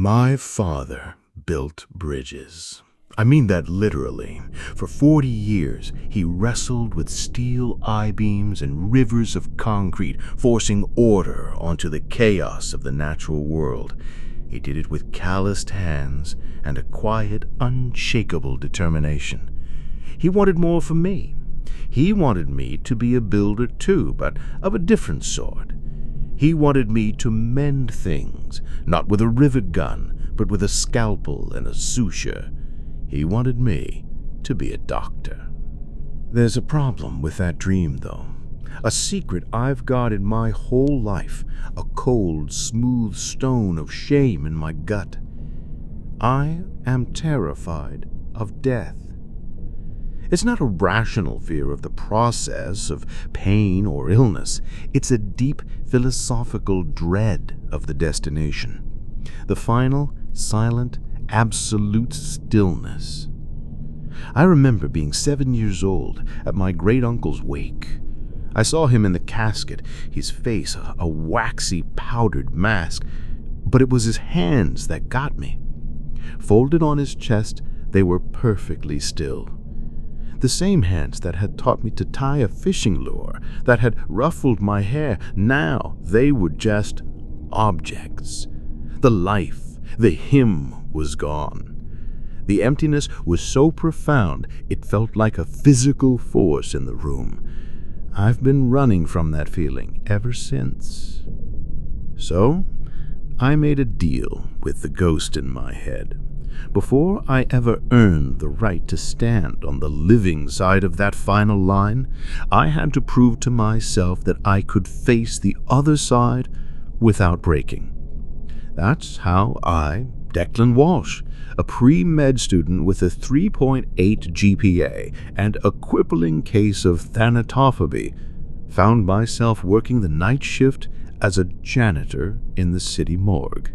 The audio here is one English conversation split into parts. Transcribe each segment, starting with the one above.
My father built bridges. I mean that literally. For 40 years, he wrestled with steel I-beams and rivers of concrete, forcing order onto the chaos of the natural world. He did it with calloused hands and a quiet, unshakable determination. He wanted more from me. He wanted me to be a builder too, but of a different sort. He wanted me to mend things, not with a rivet gun, but with a scalpel and a suture. He wanted me to be a doctor. There's a problem with that dream, though. A secret I've guarded my whole life, a cold, smooth stone of shame in my gut. I am terrified of death. It's not a rational fear of the process, of pain or illness. It's a deep philosophical dread of the destination. The final, silent, absolute stillness. I remember being 7 years old at my great-uncle's wake. I saw him in the casket, his face a waxy, powdered mask, but it was his hands that got me. Folded on his chest, they were perfectly still. The same hands that had taught me to tie a fishing lure, that had ruffled my hair, now they were just objects. The life, the him was gone. The emptiness was so profound it felt like a physical force in the room. I've been running from that feeling ever since. So, I made a deal with the ghost in my head. Before I ever earned the right to stand on the living side of that final line, I had to prove to myself that I could face the other side without breaking. That's how I, Declan Walsh, a pre-med student with a 3.8 GPA and a crippling case of thanatophobia, found myself working the night shift as a janitor in the city morgue.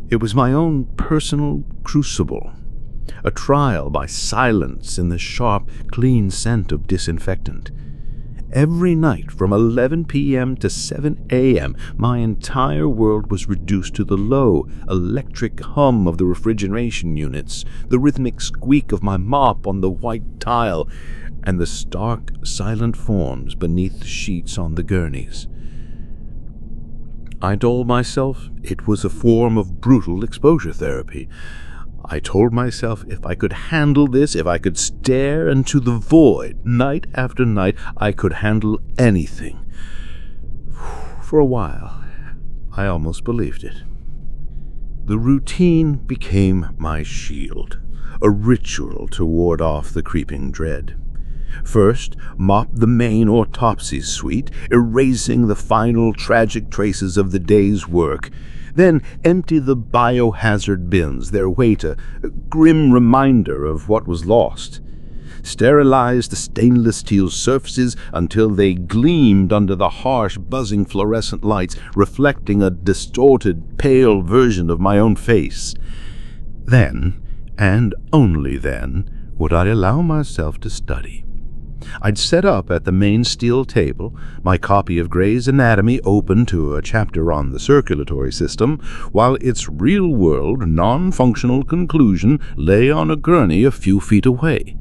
It was my own personal crucible, a trial by silence in the sharp, clean scent of disinfectant. Every night from 11 p.m. to 7 a.m., my entire world was reduced to the low, electric hum of the refrigeration units, the rhythmic squeak of my mop on the white tile, and the stark, silent forms beneath the sheets on the gurneys. I told myself it was a form of brutal exposure therapy. I told myself if I could handle this, if I could stare into the void night after night, I could handle anything. For a while, I almost believed it. The routine became my shield, a ritual to ward off the creeping dread. First, mop the main autopsy suite, erasing the final tragic traces of the day's work. Then empty the biohazard bins, their weight a grim reminder of what was lost. Sterilize the stainless steel surfaces until they gleamed under the harsh, buzzing fluorescent lights, reflecting a distorted, pale version of my own face. Then, and only then, would I allow myself to study. I'd set up at the main steel table, my copy of Gray's Anatomy open to a chapter on the circulatory system, while its real-world, non-functional conclusion lay on a gurney a few feet away.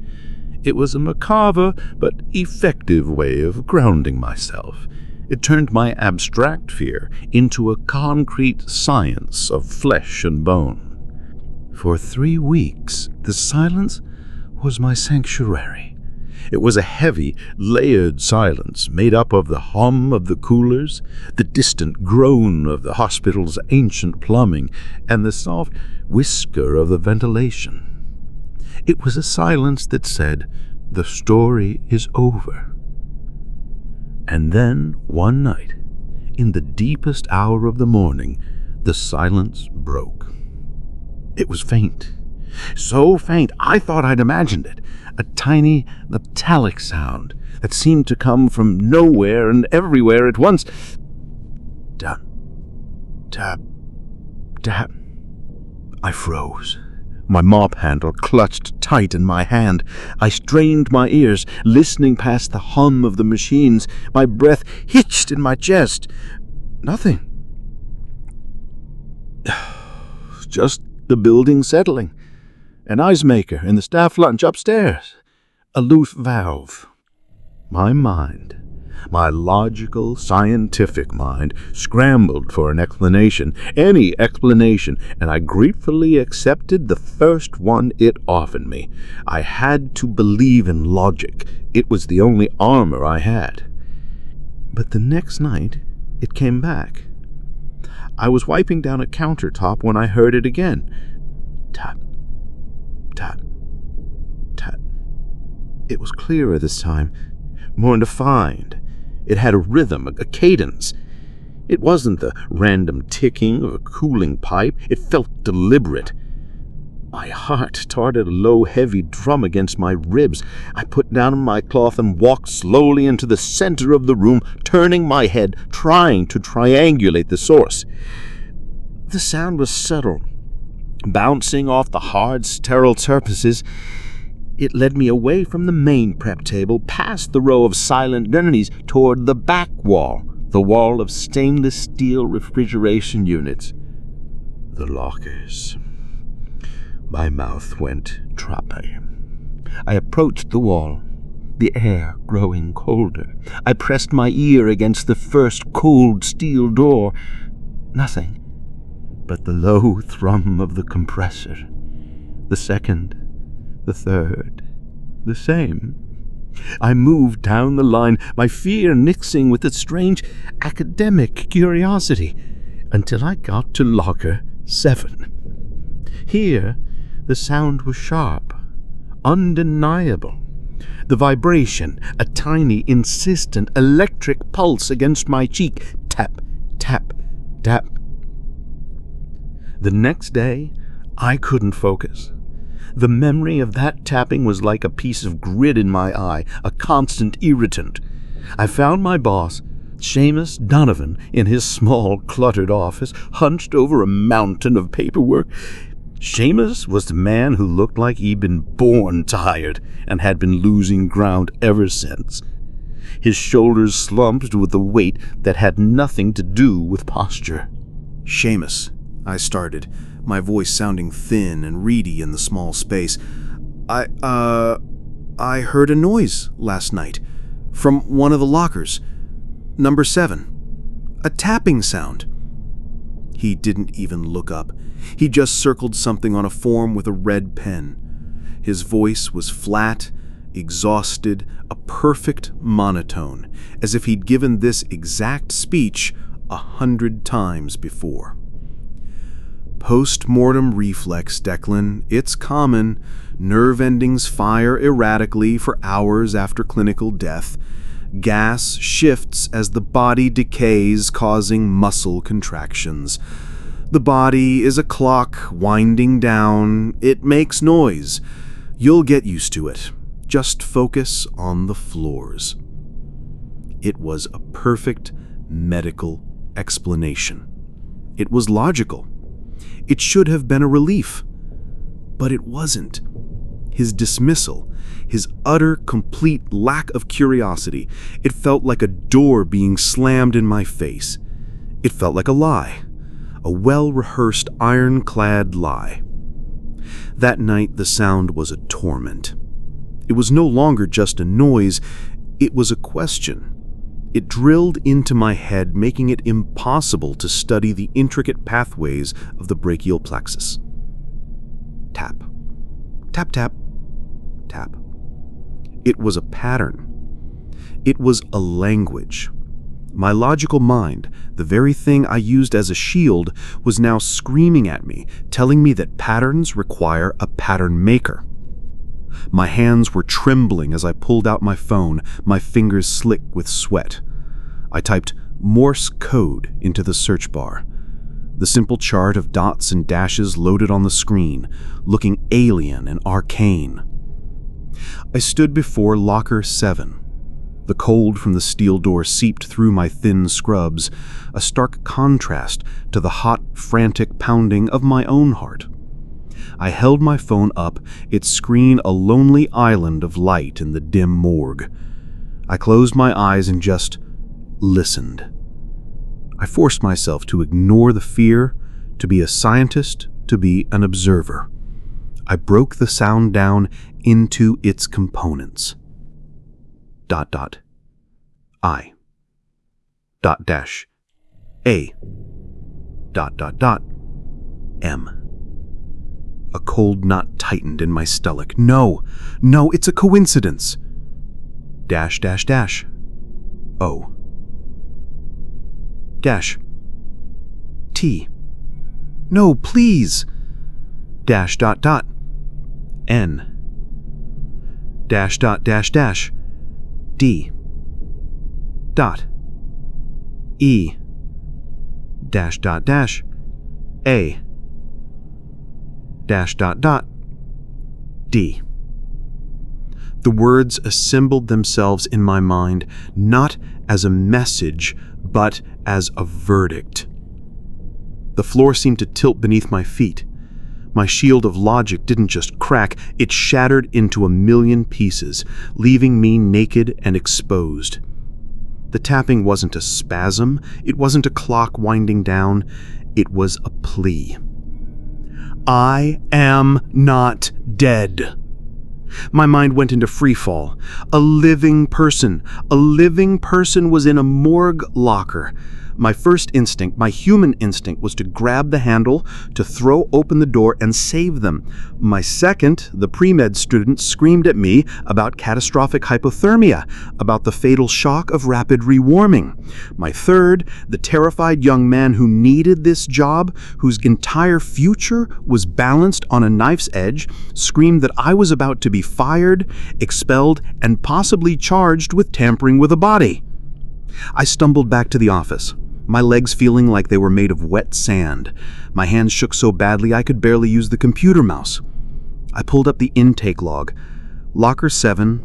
It was a macabre but effective way of grounding myself. It turned my abstract fear into a concrete science of flesh and bone. For 3 weeks, the silence was my sanctuary. It was a heavy, layered silence made up of the hum of the coolers, the distant groan of the hospital's ancient plumbing, and the soft whisker of the ventilation. It was a silence that said, "The story is over." And then, one night, in the deepest hour of the morning, the silence broke. It was faint. So faint, I thought I'd imagined it. A tiny, metallic sound that seemed to come from nowhere and everywhere at once. Tap, tap, tap. I froze. My mop handle clutched tight in my hand. I strained my ears, listening past the hum of the machines. My breath hitched in my chest. Nothing. just the building settling. An ice maker in the staff lunch upstairs. A loose valve. My mind, my logical, scientific mind, scrambled for an explanation, any explanation, and I gratefully accepted the first one it offered me. I had to believe in logic. It was the only armor I had. But the next night, it came back. I was wiping down a countertop when I heard it again. Tap, tap, tap. It was clearer this time, more defined. It had a rhythm, a cadence. It wasn't the random ticking of a cooling pipe. It felt deliberate. My heart started a low, heavy drum against my ribs. I put down my cloth and walked slowly into the center of the room, turning my head, trying to triangulate the source. The sound was subtle, bouncing off the hard, sterile surfaces. It led me away from the main prep table, past the row of silent identities, toward the back wall, the wall of stainless steel refrigeration units. The lockers. My mouth went dry. I approached the wall, the air growing colder. I pressed my ear against the first cold steel door. Nothing but the low thrum of the compressor. The second, the third, the same. I moved down the line, my fear mixing with a strange academic curiosity, until I got to locker 7. Here, the sound was sharp, undeniable. The vibration, a tiny, insistent, electric pulse against my cheek. Tap, tap, tap. The next day, I couldn't focus. The memory of that tapping was like a piece of grit in my eye, a constant irritant. I found my boss, Seamus Donovan, in his small, cluttered office, hunched over a mountain of paperwork. Seamus was the man who looked like he'd been born tired and had been losing ground ever since. His shoulders slumped with a weight that had nothing to do with posture. "Seamus," I started, my voice sounding thin and reedy in the small space. I heard a noise last night from one of the lockers. Number 7. A tapping sound." He didn't even look up. He just circled something on a form with a red pen. His voice was flat, exhausted, a perfect monotone, as if he'd given this exact speech 100 times before. "Post-mortem reflex, Declan. It's common. Nerve endings fire erratically for hours after clinical death. Gas shifts as the body decays, causing muscle contractions. The body is a clock winding down. It makes noise. You'll get used to it. Just focus on the floors." It was a perfect medical explanation. It was logical. It should have been a relief, but it wasn't. His dismissal, his utter, complete lack of curiosity, it felt like a door being slammed in my face. It felt like a lie, a well-rehearsed, ironclad lie. That night, the sound was a torment. It was no longer just a noise, it was a question. It drilled into my head, making it impossible to study the intricate pathways of the brachial plexus. Tap. Tap, tap. Tap. It was a pattern. It was a language. My logical mind, the very thing I used as a shield, was now screaming at me, telling me that patterns require a pattern maker. My hands were trembling as I pulled out my phone, my fingers slick with sweat. I typed Morse code into the search bar. The simple chart of dots and dashes loaded on the screen, looking alien and arcane. I stood before locker 7. The cold from the steel door seeped through my thin scrubs, a stark contrast to the hot, frantic pounding of my own heart. I held my phone up, its screen a lonely island of light in the dim morgue. I closed my eyes and just listened. I forced myself to ignore the fear, to be a scientist to be an observer. I broke the sound down into its components. ... I ... A ... M. A cold knot tightened in my stomach. No, it's a coincidence. ... O ... T. No, please. ... N ... D ... E ... A ... D. The words assembled themselves in my mind, not as a message, but as a verdict. The floor seemed to tilt beneath my feet. My shield of logic didn't just crack, it shattered into a million pieces, leaving me naked and exposed. The tapping wasn't a spasm, it wasn't a clock winding down, it was a plea. I am not dead. My mind went into freefall. A living person was in a morgue locker. My first instinct, my human instinct, was to grab the handle, to throw open the door and save them. My second, the pre-med student, screamed at me about catastrophic hypothermia, about the fatal shock of rapid rewarming. My third, the terrified young man who needed this job, whose entire future was balanced on a knife's edge, screamed that I was about to be fired, expelled, and possibly charged with tampering with a body. I stumbled back to the office, my legs feeling like they were made of wet sand. My hands shook so badly I could barely use the computer mouse. I pulled up the intake log. Locker 7,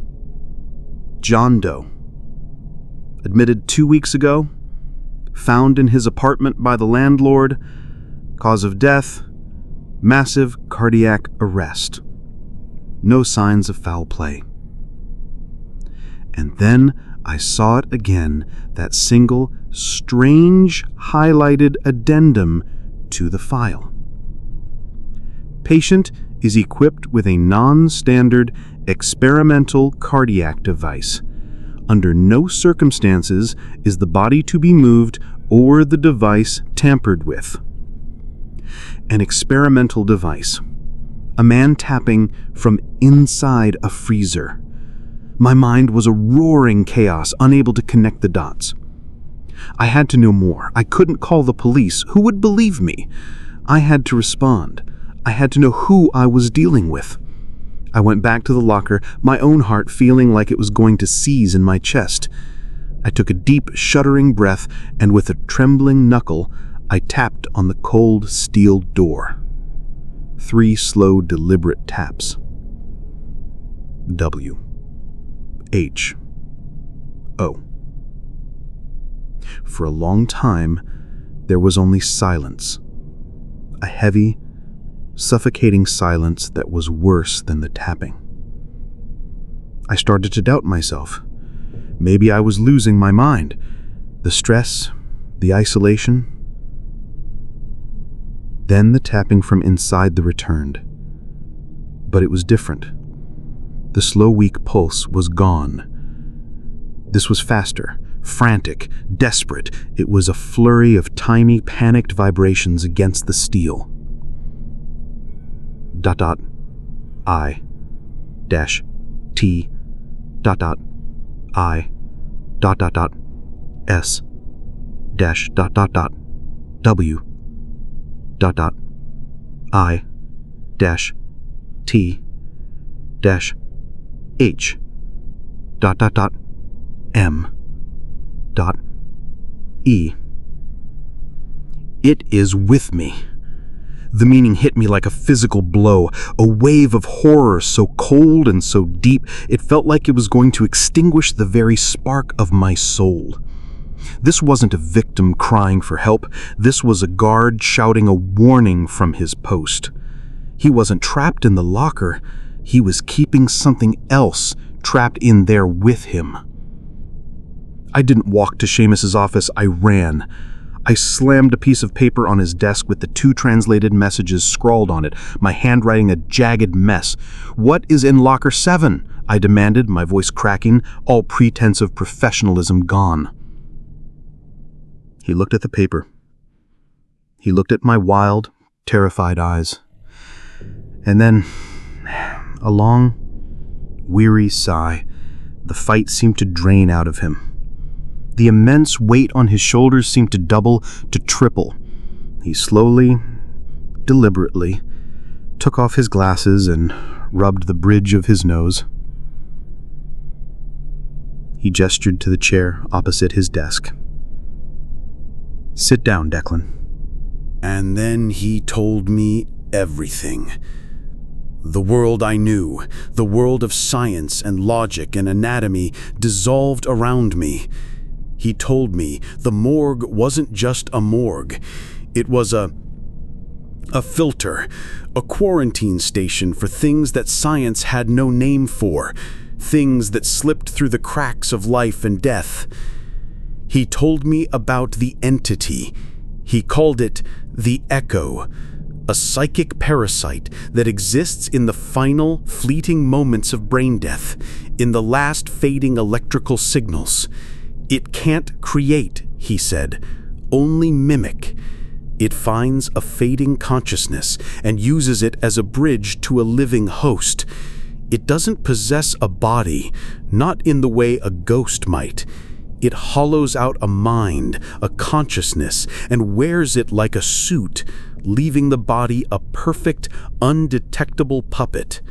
John Doe. Admitted 2 weeks ago. Found in his apartment by the landlord. Cause of death, massive cardiac arrest. No signs of foul play. And then I saw it again, that single, strange, highlighted addendum to the file. Patient is equipped with a non-standard experimental cardiac device. Under no circumstances is the body to be moved or the device tampered with. An experimental device. A man tapping from inside a freezer. My mind was a roaring chaos, unable to connect the dots. I had to know more. I couldn't call the police. Who would believe me? I had to respond. I had to know who I was dealing with. I went back to the locker, my own heart feeling like it was going to seize in my chest. I took a deep, shuddering breath, and with a trembling knuckle, I tapped on the cold steel door. 3 slow, deliberate taps. W. H. O. For a long time, there was only silence. A heavy, suffocating silence that was worse than the tapping. I started to doubt myself. Maybe I was losing my mind. The stress, the isolation. Then the tapping from inside returned. But it was different. The slow, weak pulse was gone. This was faster, frantic, desperate. It was a flurry of tiny, panicked vibrations against the steel. ... I ... T ... I ... S ... W ... I ... T ... H ... M ... E. It is with me. The meaning hit me like a physical blow, a wave of horror so cold and so deep, it felt like it was going to extinguish the very spark of my soul. This wasn't a victim crying for help. This was a guard shouting a warning from his post. He wasn't trapped in the locker. He was keeping something else trapped in there with him. I didn't walk to Seamus's office. I ran. I slammed a piece of paper on his desk with the 2 translated messages scrawled on it, my handwriting a jagged mess. "What is in Locker 7? I demanded, my voice cracking, all pretense of professionalism gone. He looked at the paper. He looked at my wild, terrified eyes. And then, a long, weary sigh. The fight seemed to drain out of him. The immense weight on his shoulders seemed to double, to triple. He slowly, deliberately, took off his glasses and rubbed the bridge of his nose. He gestured to the chair opposite his desk. "Sit down, Declan." And then he told me everything. The world I knew, the world of science and logic and anatomy, dissolved around me. He told me the morgue wasn't just a morgue. It was a filter, a quarantine station for things that science had no name for, things that slipped through the cracks of life and death. He told me about the entity. He called it the Echo, a psychic parasite that exists in the final, fleeting moments of brain death, in the last fading electrical signals. It can't create, he said, only mimic. It finds a fading consciousness and uses it as a bridge to a living host. It doesn't possess a body, not in the way a ghost might. It hollows out a mind, a consciousness, and wears it like a suit, leaving the body a perfect, undetectable puppet.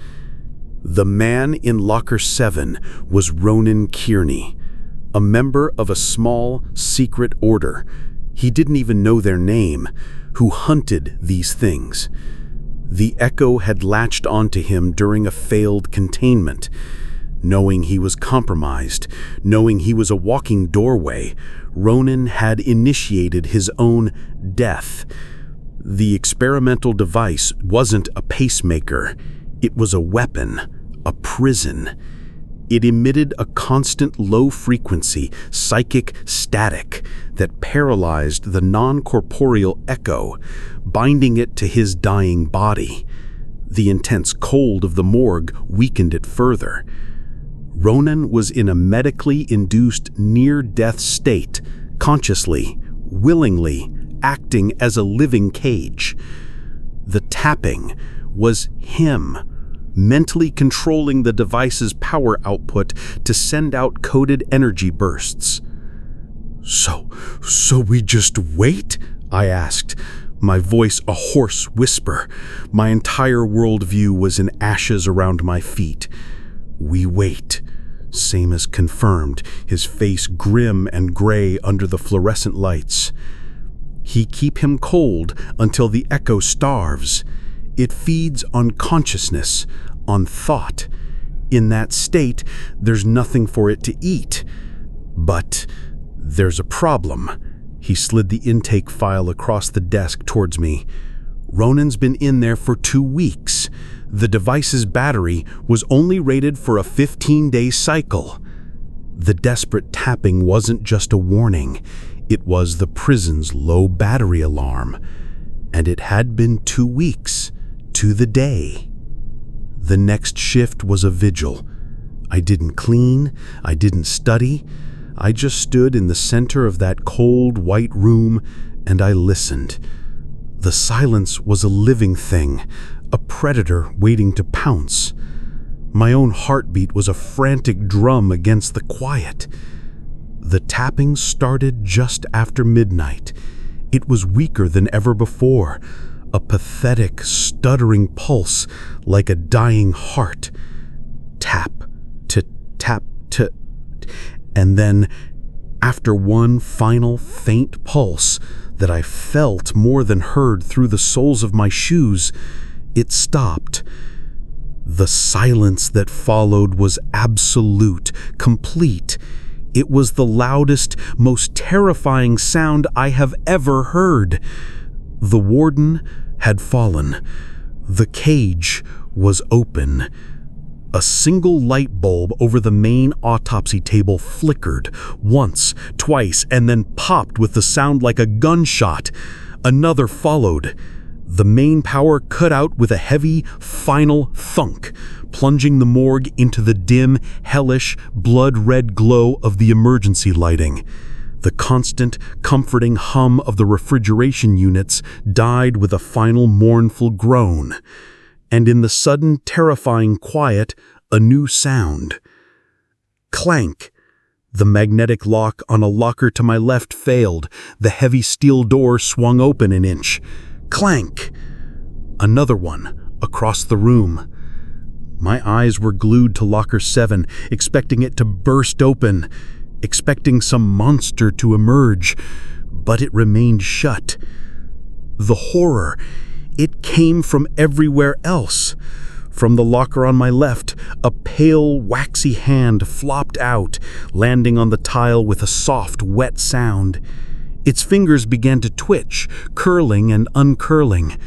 The man in Locker 7 was Ronan Kearney, a member of a small, secret order. He didn't even know their name, who hunted these things. The Echo had latched onto him during a failed containment. Knowing he was compromised, knowing he was a walking doorway, Ronan had initiated his own death. The experimental device wasn't a pacemaker. It was a weapon, a prison. It emitted a constant low-frequency, psychic static that paralyzed the non-corporeal Echo, binding it to his dying body. The intense cold of the morgue weakened it further. Ronan was in a medically induced near-death state, consciously, willingly, acting as a living cage. The tapping was him, mentally controlling the device's power output to send out coded energy bursts. So we just wait?" I asked, my voice a hoarse whisper. My entire worldview was in ashes around my feet. "We wait," Seamus confirmed, his face grim and gray under the fluorescent lights. "He keep him cold until the Echo starves. It feeds on consciousness, on thought. In that state, there's nothing for it to eat. But there's a problem." He slid the intake file across the desk towards me. "Ronan's been in there for 2 weeks. The device's battery was only rated for a 15-day cycle." The desperate tapping wasn't just a warning. It was the prison's low battery alarm. And it had been 2 weeks, to the day. The next shift was a vigil. I didn't clean, I didn't study. I just stood in the center of that cold, white room, and I listened. The silence was a living thing, a predator waiting to pounce. My own heartbeat was a frantic drum against the quiet. The tapping started just after midnight. It was weaker than ever before, a pathetic, stuttering pulse like a dying heart. Tap, to tap, to... And then, after one final faint pulse that I felt more than heard through the soles of my shoes, it stopped. The silence that followed was absolute, complete. It was the loudest, most terrifying sound I have ever heard. The warden had fallen. The cage was open. A single light bulb over the main autopsy table flickered once, twice, and then popped with a sound like a gunshot. Another followed. The main power cut out with a heavy, final thunk, plunging the morgue into the dim, hellish, blood-red glow of the emergency lighting. The constant, comforting hum of the refrigeration units died with a final mournful groan. And in the sudden, terrifying quiet, a new sound. Clank. The magnetic lock on a locker to my left failed. The heavy steel door swung open an inch. Clank. Another one, across the room. My eyes were glued to locker 7, expecting it to burst open, expecting some monster to emerge, but it remained shut. The horror, it came from everywhere else. From the locker on my left, a pale, waxy hand flopped out, landing on the tile with a soft, wet sound. Its fingers began to twitch, curling and uncurling.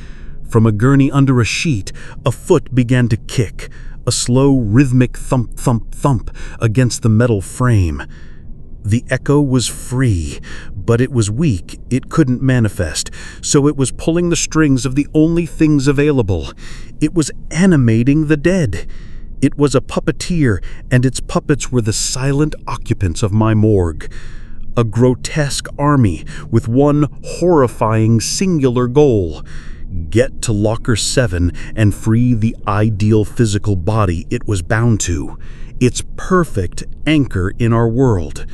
From a gurney under a sheet, a foot began to kick, a slow, rhythmic thump, thump, thump against the metal frame. The echo was free, but it was weak, it couldn't manifest, so it was pulling the strings of the only things available. It was animating the dead. It was a puppeteer, and its puppets were the silent occupants of my morgue. A grotesque army with one horrifying singular goal: get to locker 7 and free the ideal physical body it was bound to, its perfect anchor in our world.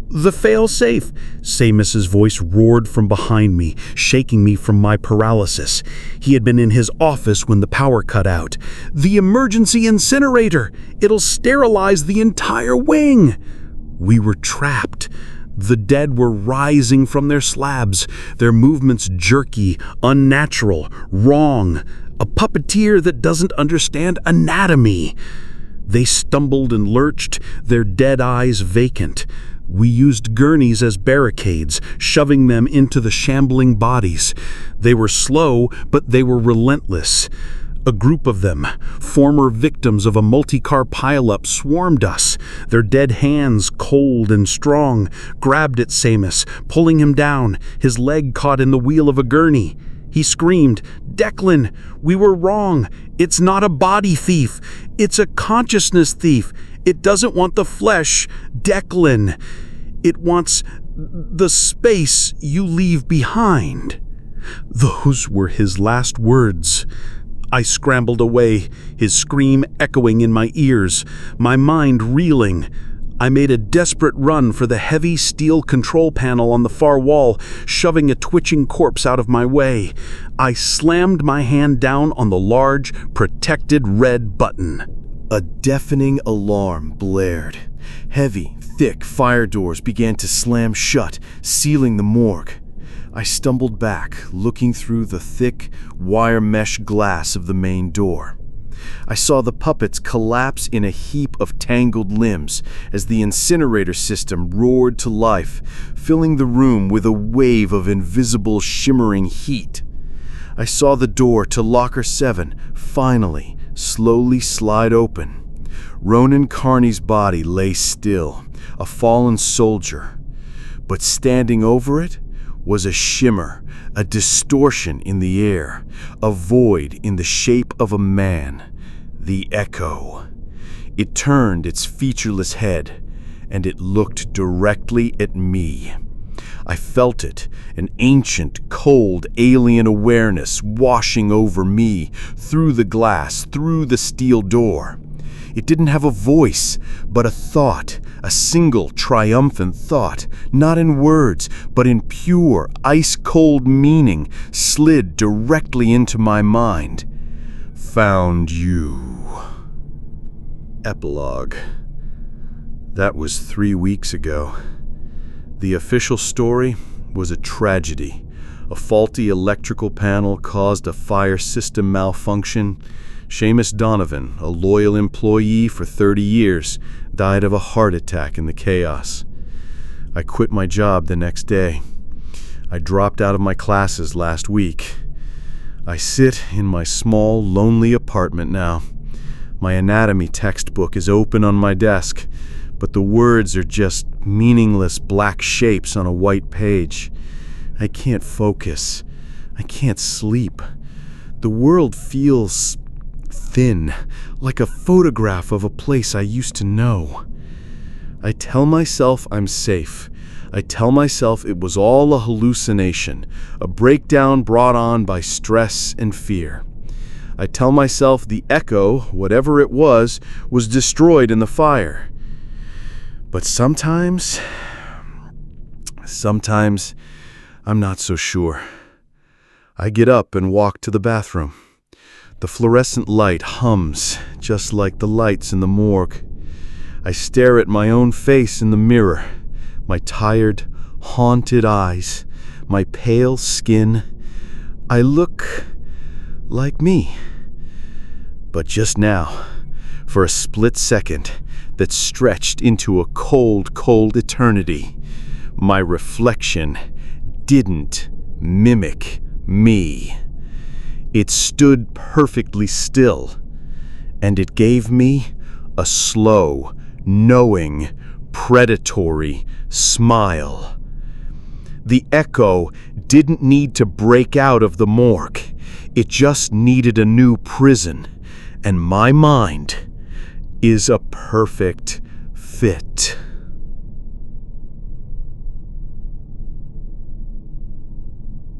"The fail-safe," Seamus's voice roared from behind me, shaking me from my paralysis. He had been in his office when the power cut out. "The emergency incinerator! It'll sterilize the entire wing!" We were trapped. The dead were rising from their slabs, their movements jerky, unnatural, wrong. A puppeteer that doesn't understand anatomy. They stumbled and lurched, their dead eyes vacant. We used gurneys as barricades, shoving them into the shambling bodies. They were slow, but they were relentless. A group of them, former victims of a multi-car pileup, swarmed us. Their dead hands, cold and strong, grabbed at Seamus, pulling him down, his leg caught in the wheel of a gurney. He screamed, "Declan, we were wrong. It's not a body thief. It's a consciousness thief. It doesn't want the flesh, Declan. It wants the space you leave behind." Those were his last words. I scrambled away, his scream echoing in my ears, my mind reeling. I made a desperate run for the heavy steel control panel on the far wall, shoving a twitching corpse out of my way. I slammed my hand down on the large, protected red button. A deafening alarm blared. Heavy, thick fire doors began to slam shut, sealing the morgue. I stumbled back, looking through the thick, wire mesh glass of the main door. I saw the puppets collapse in a heap of tangled limbs as the incinerator system roared to life, filling the room with a wave of invisible, shimmering heat. I saw the door to locker 7 finally, slowly slide open. Ronan Carney's body lay still, a fallen soldier. But standing over it was a shimmer, a distortion in the air, a void in the shape of a man, the Echo. It turned its featureless head, and it looked directly at me. I felt it, an ancient, cold, alien awareness washing over me, through the glass, through the steel door. It didn't have a voice, but a thought, a single triumphant thought, not in words, but in pure, ice-cold meaning, slid directly into my mind. Found you. Epilogue. That was 3 weeks ago. The official story was a tragedy. A faulty electrical panel caused a fire system malfunction. Seamus Donovan, a loyal employee for 30 years, died of a heart attack in the chaos. I quit my job the next day. I dropped out of my classes last week. I sit in my small, lonely apartment now. My anatomy textbook is open on my desk, but the words are just meaningless black shapes on a white page. I can't focus. I can't sleep. The world feels thin, like a photograph of a place I used to know. I tell myself I'm safe. I tell myself it was all a hallucination, a breakdown brought on by stress and fear. I tell myself the echo, whatever it was destroyed in the fire. But sometimes I'm not so sure. I get up and walk to the bathroom. The fluorescent light hums, just like the lights in the morgue. I stare at my own face in the mirror, my tired, haunted eyes, my pale skin. I look like me. But just now, for a split second that stretched into a cold, cold eternity, my reflection didn't mimic me. It stood perfectly still, and it gave me a slow, knowing, predatory smile. The echo didn't need to break out of the morgue. It just needed a new prison, and my mind is a perfect fit.